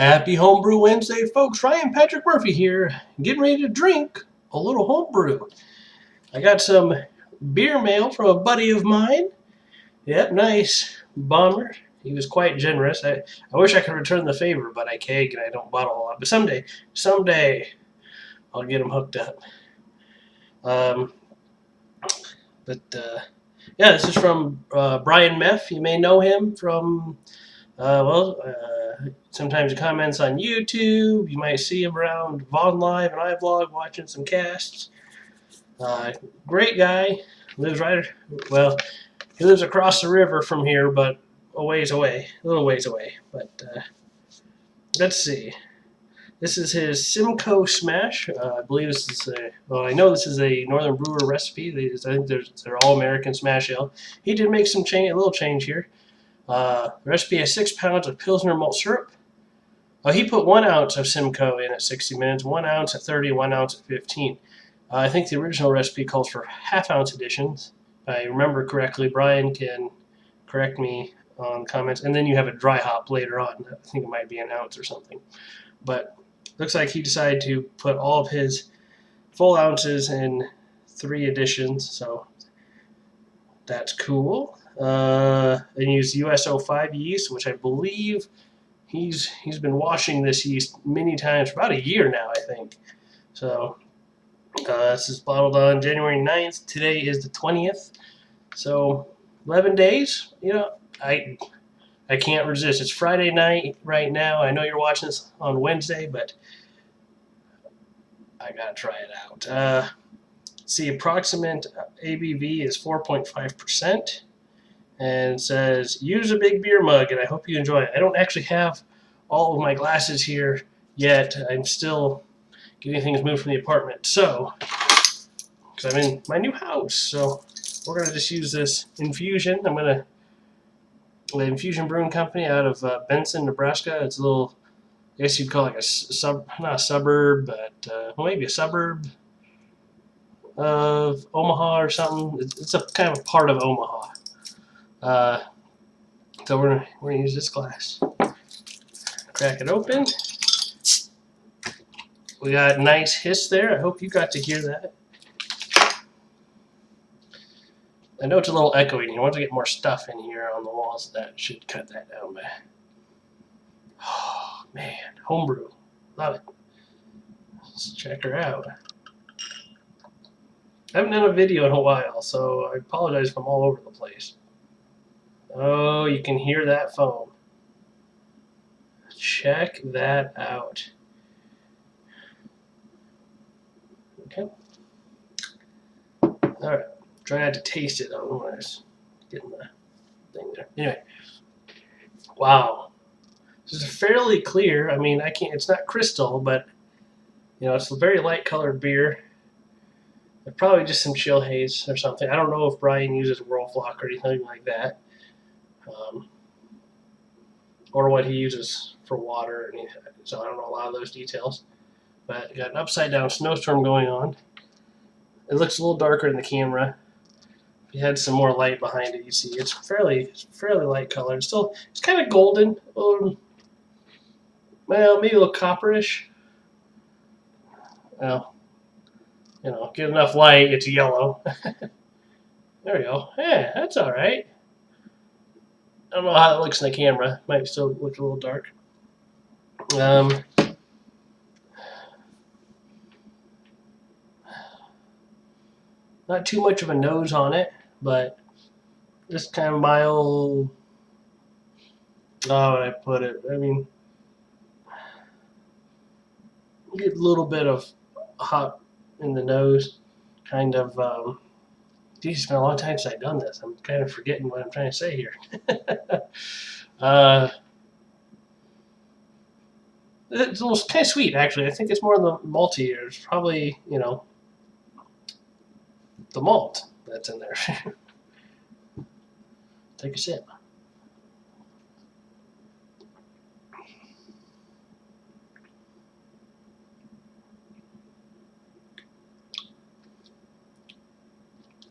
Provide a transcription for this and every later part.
Happy Homebrew Wednesday, folks. Ryan Patrick Murphy here, getting ready to drink a little homebrew. I got some beer mail from a buddy of mine. Yep, nice bomber. He was quite generous. I wish I could return the favor, but I keg and I don't bottle a lot. But someday, I'll get him hooked up. Um, yeah, this is from Brianmef. You may know him from sometimes he comments on YouTube. You might see him around Vaughn Live and iVlog watching some casts. Great guy. Lives he lives across the river from here, but a little ways away. But let's see. This is his Simcoe Smash. I believe this is I know this is a Northern Brewer recipe. I think they're all American Smash Ale. He did make a little change here. The recipe has 6 pounds of Pilsner malt syrup. He put 1 ounce of Simcoe in at 60 minutes, 1 ounce at 30, 1 ounce at 15. I think the original recipe calls for half-ounce additions. If I remember correctly. Brian can correct me on comments. And then you have a dry hop later on. I think it might be an ounce or something. But looks like he decided to put all of his full ounces in 3 additions. So that's cool. And use US-05 yeast, which I believe he's been washing this yeast many times for about a year now, I think. So this is bottled on January 9th. Today is the 20th. So 11 days. You know, I can't resist. It's Friday night right now. I know you're watching this on Wednesday, but I gotta try it out. See, approximate ABV is 4.5%. And it says, use a big beer mug, and I hope you enjoy it. I don't actually have all of my glasses here yet. I'm still getting things moved from the apartment. So, because I'm in my new house. So, we're going to just use this infusion. The Infusion Brewing Company out of Benson, Nebraska. It's a little, I guess you'd call it not a suburb, but maybe a suburb of Omaha or something. It's a kind of a part of Omaha. So we're gonna use this glass. Crack it open. We got a nice hiss there. I hope you got to hear that. I know it's a little echoey. You want to get more stuff in here on the walls. That should cut that down. But oh man, homebrew, love it. Let's check her out. I haven't done a video in a while, so I apologize if I'm all over the place. Oh, you can hear that foam. Check that out. Okay. Alright. Try not to taste it though when I was getting the thing there. Anyway. Wow. This is fairly clear. I mean, it's not crystal, but you know, it's a very light colored beer. Probably just some chill haze or something. I don't know if Brian uses Whirlflock or anything like that. Or what he uses for water, or anything. So I don't know a lot of those details. But got an upside down snowstorm going on. It looks a little darker in the camera. If you had some more light behind it, you see it's fairly light colored. It's kind of golden. Well, maybe a little copperish. Well, you know, get enough light, it's yellow. There we go. Yeah, that's all right. I don't know how it looks in the camera. Might still look a little dark. Not too much of a nose on it, but just kind of mild. How would I put it? I mean, you get a little bit of hot in the nose. Kind of. Geez, it's been a long time since I've done this. I'm kind of forgetting what I'm trying to say here. It's a little kind of sweet, actually. I think it's more the malty. It's probably, you know, the malt that's in there. Take a sip.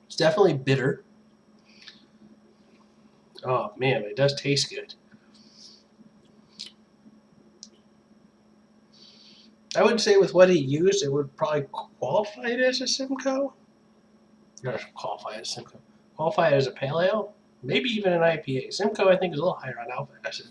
It's definitely bitter. Oh man, it does taste good. I would say with what he used, it would probably qualify it as a Simcoe. Or qualify as Simcoe. Qualify it as a pale ale, maybe even an IPA. Simcoe, I think, is a little higher on alpha acid.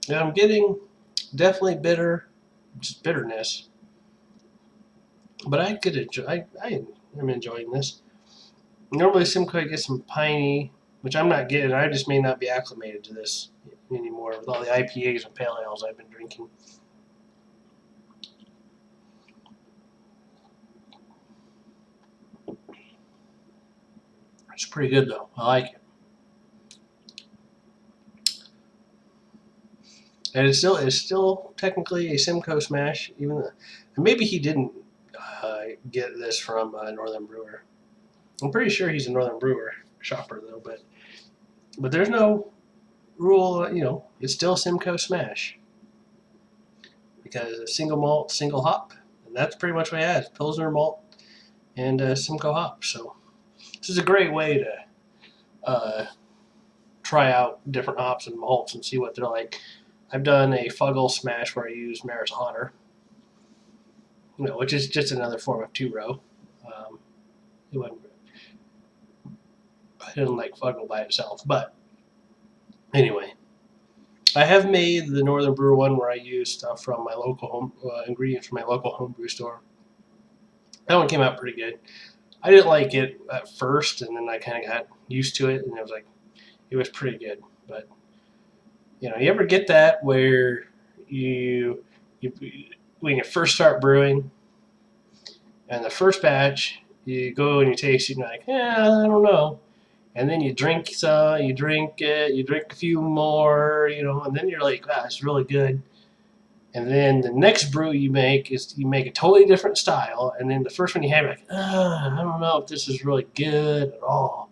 And I'm getting definitely just bitterness. But I could enjoy. I am enjoying this. Normally, Simcoe gets some piney, which I'm not getting. I just may not be acclimated to this anymore with all the IPAs and pale ales I've been drinking. It's pretty good though. I like it. And it's still technically a Simcoe smash, even though, and maybe he didn't get this from a Northern Brewer. I'm pretty sure he's a Northern Brewer shopper though, but there's no rule. It's still Simcoe smash because a single malt, single hop, and that's pretty much what it has: Pilsner malt and Simcoe hop. So this is a great way to try out different hops and malts and see what they're like. I've done a Fuggle smash where I used Maris Otter, which is just another form of two-row. It wasn't, I didn't like Fuggle by itself, but anyway, I have made the Northern Brewer one where I used stuff from my local ingredients from my local homebrew store. That one came out pretty good. I didn't like it at first, and then I kind of got used to it, and it was pretty good. But you ever get that where you when you first start brewing, and the first batch you go and you taste it, and you're like, I don't know, and then you drink some, you drink a few more, and then you're like, wow, it's really good. And then the next brew you make is you make a totally different style, and then the first one you have, you're like, I don't know if this is really good at all.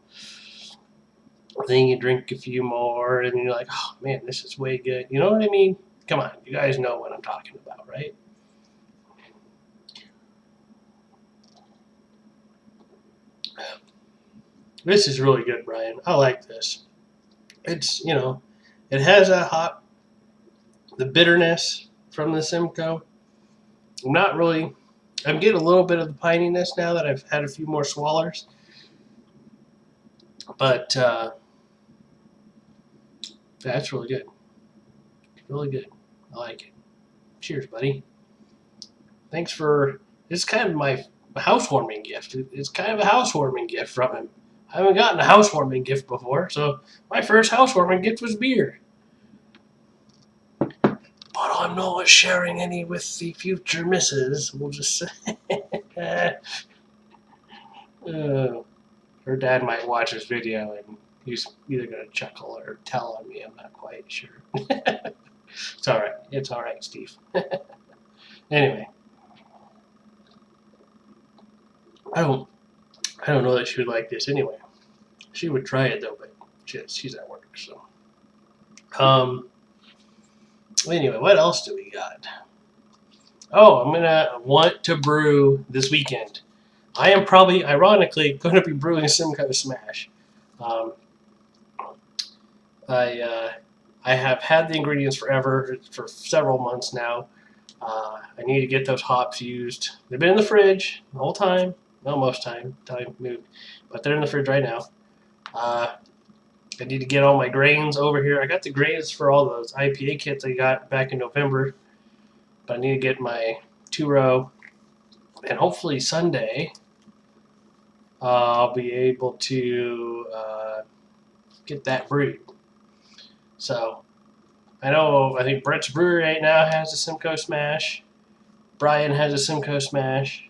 Then you drink a few more, and you're like, oh man, this is way good. You know what I mean? Come on, you guys know what I'm talking about, right? This is really good, Brian. I like this. It's, it has that hop, the bitterness from the Simcoe. I'm getting a little bit of the pininess now that I've had a few more swallers. But that's really good. Really good. I like it. Cheers, buddy. Thanks for, it's kind of my housewarming gift. It's kind of a housewarming gift from him. I haven't gotten a housewarming gift before, so my first housewarming gift was beer. But I'm not sharing any with the future missus. We'll just say. Her dad might watch this video and he's either going to chuckle or tell on me. I'm not quite sure. It's all right. It's all right, Steve. Anyway, I don't know that she would like this anyway. She would try it though, but she's at work. So, anyway, what else do we got? Oh, I'm gonna want to brew this weekend. I am probably, ironically, going to be brewing Simcoe Smash. I have had the ingredients for several months now. I need to get those hops used. They've been in the fridge the whole time. Well, most time until I moved, but they're in the fridge right now. I need to get all my grains over here. I got the grains for all those IPA kits I got back in November, but I need to get my two-row, and hopefully Sunday I'll be able to get that brewed. So I think Brett's Brewery right now has a Simcoe Smash. Brian has a Simcoe Smash.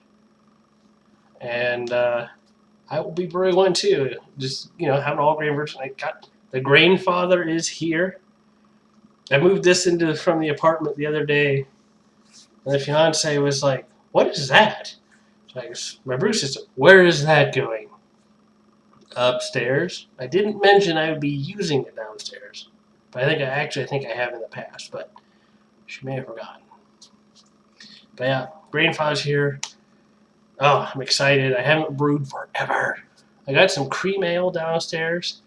And I will be brewing one too. Just, have an all grain version. I got the Grain Father is here. I moved this from the apartment the other day, and the fiance was like, "What is that?" Like, my brew system. Where is that going? Upstairs. I didn't mention I would be using it downstairs, but I think I have in the past. But She may have forgotten. But yeah, grandfather's here. Oh, I'm excited. I haven't brewed forever. I got some cream ale downstairs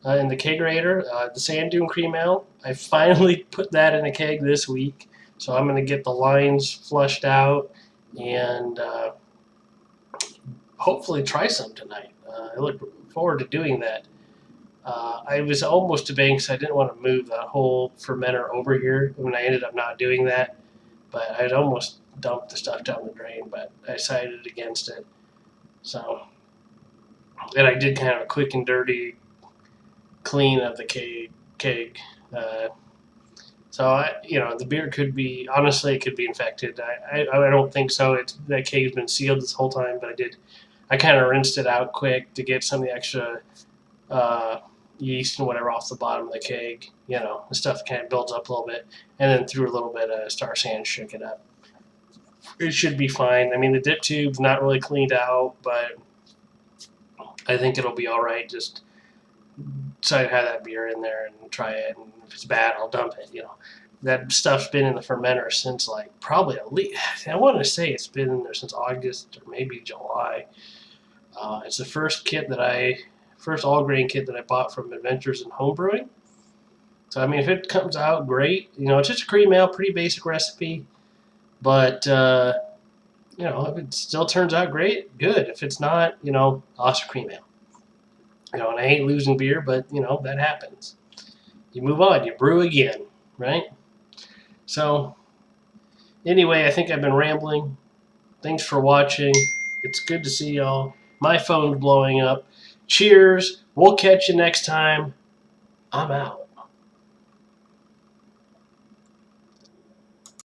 in the kegerator, the Sand Dune cream ale. I finally put that in a keg this week. So I'm going to get the lines flushed out and hopefully try some tonight. I look forward to doing that. I was almost debating because I didn't want to move that whole fermenter over here when I ended up not doing that. But I'd almost dumped the stuff down the drain, but I decided against it. So, and I did kind of a quick and dirty clean of the keg. So the beer could be honestly it could be infected. I don't think so. That keg's been sealed this whole time, but I kind of rinsed it out quick to get some of the extra yeast and whatever off the bottom of the keg. The stuff kind of builds up a little bit, and then threw a little bit of Star San, shook it up. It should be fine. I mean, the dip tube's not really cleaned out, but I think it'll be all right. Just so I have that beer in there and try it, and if it's bad, I'll dump it. That stuff's been in the fermenter since probably at least, I want to say it's been in there since August or maybe July. It's the first all grain kit that I bought from Adventures in Homebrewing. So I mean, if it comes out great, it's just a cream ale, pretty basic recipe, but if it still turns out great, good. If it's not, awesome cream ale. And I hate losing beer, but that happens. You move on, you brew again, right? So anyway, I think I've been rambling. Thanks for watching. It's good to see y'all. My phone's blowing up. Cheers. We'll catch you next time. I'm out.